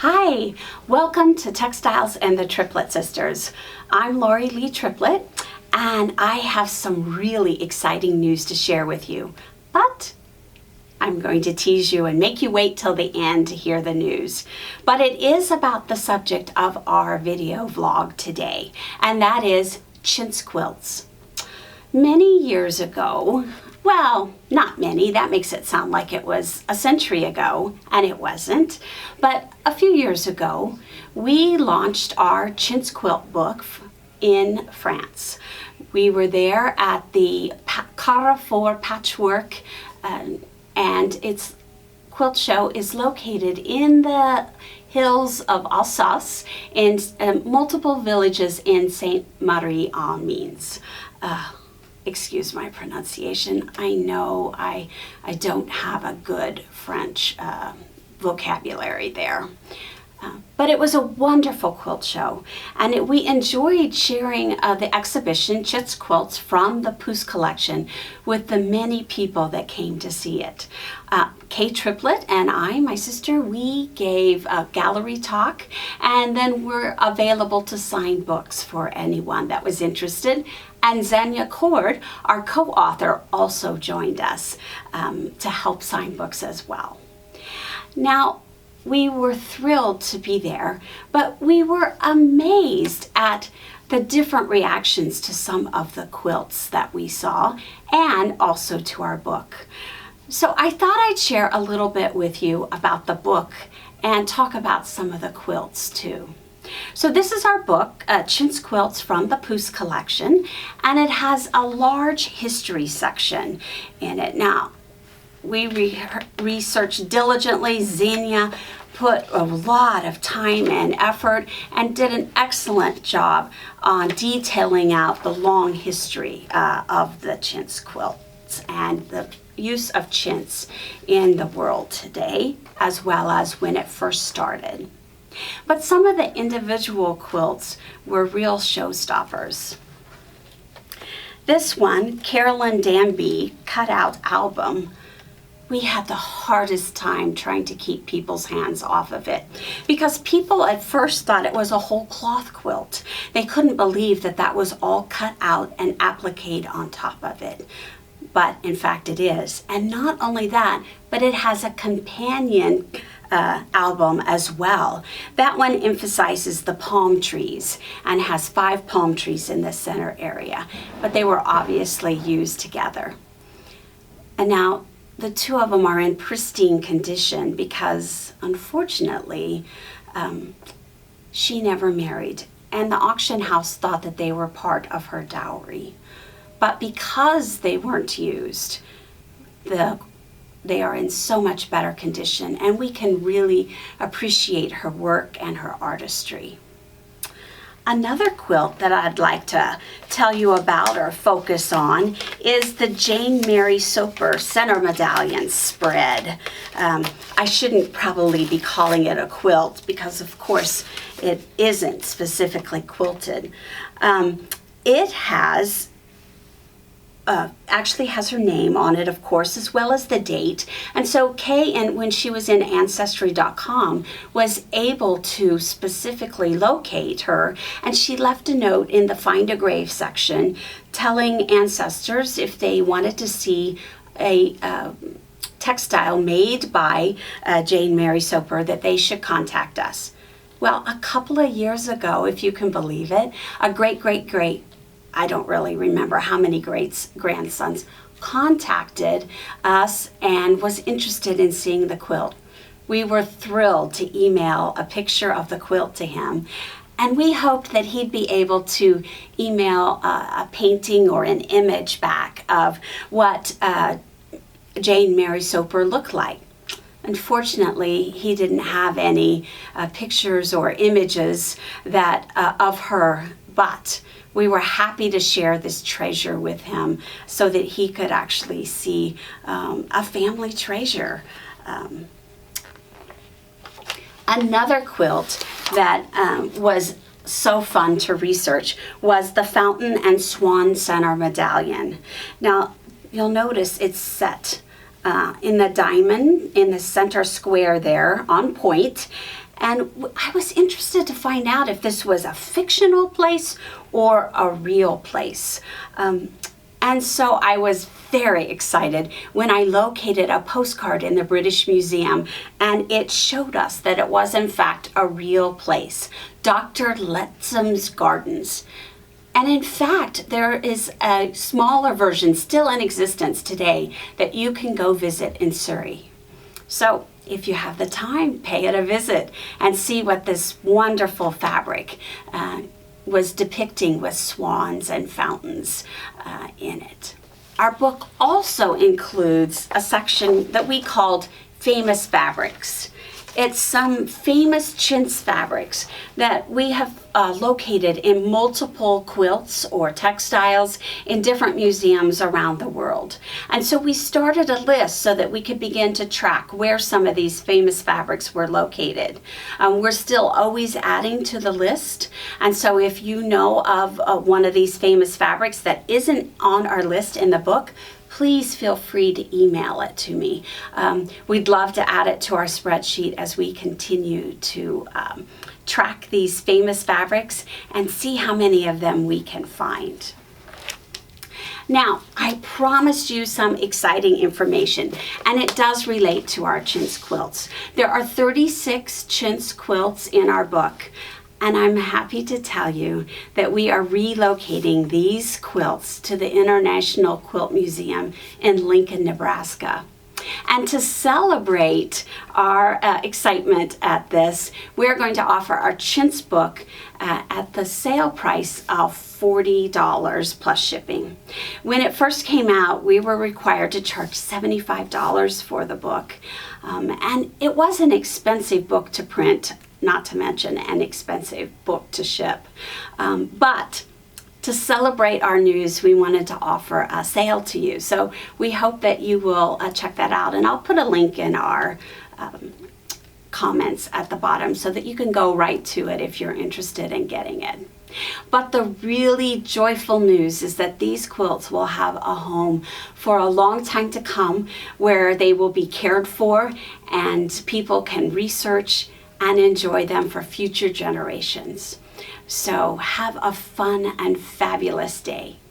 Hi, welcome to Textiles and the Triplett Sisters. I'm Lee Triplett, and I have some really exciting news to share with you. But I'm going to tease you and make you wait till the end to hear the news. But it is about the subject of our video vlog today, and that is chintz quilts. Many years ago, well, not many, that makes it sound like it was a century ago, and it wasn't. But a few years ago, we launched our chintz quilt book in France. We were there at the Carrefour Patchwork, and its quilt show is located in the hills of Alsace in multiple villages in Saint-Marie-en-Mines. Excuse my pronunciation. I know I don't have a good French vocabulary there. But it was a wonderful quilt show, and we enjoyed sharing the exhibition Chintz Quilts from the Poos Collection with the many people that came to see it. Lee Triplett and I, my sister, we gave a gallery talk, and then we're available to sign books for anyone that was interested. And Zanya Cord, our co-author, also joined us to help sign books as well. Now, we were thrilled to be there, but we were amazed at the different reactions to some of the quilts that we saw, and also to our book. So I thought I'd share a little bit with you about the book and talk about some of the quilts too. So this is our book, Chintz Quilts from the Poos Collection, and it has a large history section in it. Now, we researched diligently. Xenia put a lot of time and effort and did an excellent job on detailing out the long history of the chintz quilts and the use of chintz in the world today, as well as when it first started. But some of the individual quilts were real showstoppers. This one, Carolyn Danby cutout album, we had the hardest time trying to keep people's hands off of it because people at first thought it was a whole cloth quilt. They couldn't believe that that was all cut out and appliqued on top of it. But in fact it is. And not only that, but it has a companion album as well. That one emphasizes the palm trees and has 5 palm trees in the center area, but they were obviously used together. And now the two of them are in pristine condition because unfortunately she never married, and the auction house thought that they were part of her dowry. But because they weren't used, they are in so much better condition, and we can really appreciate her work and her artistry. Another quilt that I'd like to tell you about or focus on is the Jane Mary Soper Center Medallion spread. I shouldn't probably be calling it a quilt because of course it isn't specifically quilted. It has actually has her name on it, of course, as well as the date. And so Kay, when she was in Ancestry.com, was able to specifically locate her, and she left a note in the Find a Grave section telling ancestors if they wanted to see a textile made by Jane Mary Soper that they should contact us. Well, a couple of years ago, if you can believe it, a great I don't really remember how many great-grandsons contacted us and was interested in seeing the quilt. We were thrilled to email a picture of the quilt to him, and we hoped that he'd be able to email a painting or an image back of what Jane Mary Soper looked like. Unfortunately, he didn't have any pictures or images that of her, but we were happy to share this treasure with him so that he could actually see a family treasure. Another quilt that was so fun to research was the Fountain and Swan Center Medallion. Now, you'll notice it's set in the diamond in the center square there on point, And I was interested to find out if this was a fictional place or a real place. And so I was very excited when I located a postcard in the British Museum, and it showed us that it was in fact a real place, Dr. Lettham's Gardens. And in fact, there is a smaller version still in existence today that you can go visit in Surrey. So if you have the time, pay it a visit and see what this wonderful fabric was depicting with swans and fountains in it. Our book also includes a section that we called Famous Fabrics. It's some famous chintz fabrics that we have located in multiple quilts or textiles in different museums around the world. And so we started a list so that we could begin to track where some of these famous fabrics were located. We're still always adding to the list. And so if you know of one of these famous fabrics that isn't on our list in the book, please feel free to email it to me. We'd love to add it to our spreadsheet as we continue to track these famous fabrics and see how many of them we can find. Now, I promised you some exciting information, and it does relate to our chintz quilts. There are 36 chintz quilts in our book. And I'm happy to tell you that we are relocating these quilts to the International Quilt Museum in Lincoln, Nebraska. And to celebrate our excitement at this, we're going to offer our chintz book at the sale price of $40 plus shipping. When it first came out, we were required to charge $75 for the book. And it was an expensive book to print, not to mention an expensive book to ship. But to celebrate our news, we wanted to offer a sale to you. So we hope that you will check that out. And I'll put a link in our comments at the bottom so that you can go right to it if you're interested in getting it. But the really joyful news is that these quilts will have a home for a long time to come, where they will be cared for and people can research and enjoy them for future generations. So have a fun and fabulous day.